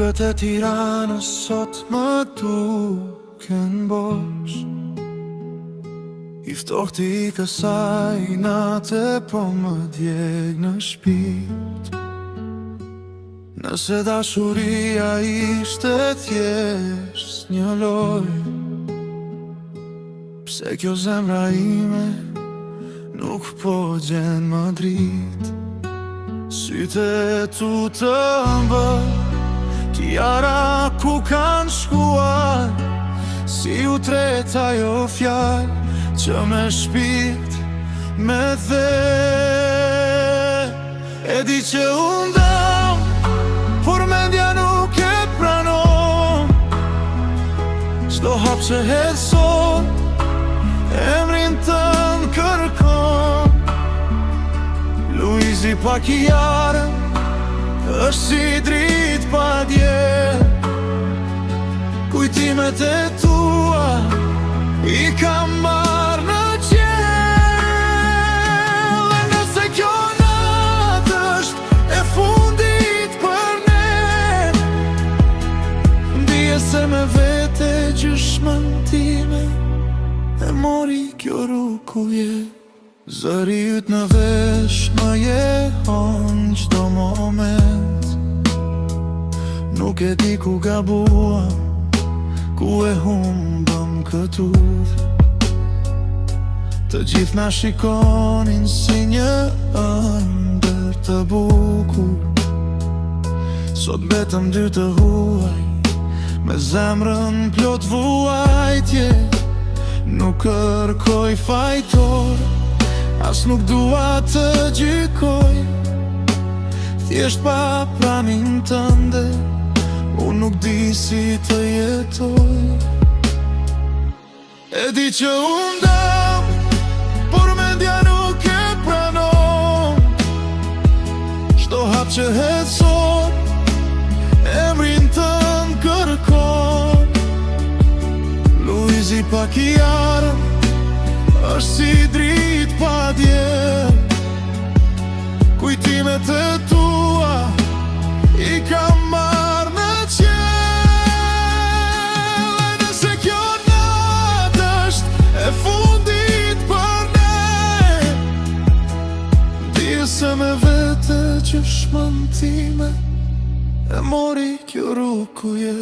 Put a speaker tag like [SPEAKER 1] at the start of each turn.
[SPEAKER 1] Rrugët e Tiranës sot më duken bosh, I ftohti I kësaj nate po më djeg në shpirt. Nëse dashuria ishte thjesht një lojë, pse kjo zemra ime nuk po gjen më dritë? Sytë e tu të mbër, tjara ku kanë shkuar, si u tret ajo fjallë që me shpirt me the. E di që undam, por mendja nuk e pranon. Çdo hap që hedh sot, emrin tënd kërkon. Luizi Pakijarën është si dritë pa dje, kujtimet e tua I kam marrë në qiell. E nëse kjo natë është e fundit për ne, ndije se me vete gjysmën time e mori kjo rrugë ku je. Zëri yt në vesh më jehon çdo moment. Nuk e di ku gabuam, ku e humbëm këtu. Të gjithë na shikonin si një ëndër të bukur. Sot betëm dy të huaj, me zemrën plot vuajtje. Nuk kërkoj fajtor, as nuk dua të gjykoj. Thjesht pa pranin tënde, unë nuk di si të jetoj. E di që undam, por mendja nuk e pranon. Çdo hap që hedh sot, emrin tënd kërkon. Luizi Pakijarën është si dritë pa dje, kujtimet e tua I kam marrë në qiell. E nëse kjo natë është e fundit për ne, ndije se me vete gjysmën time e mori kjo rrugë ku je.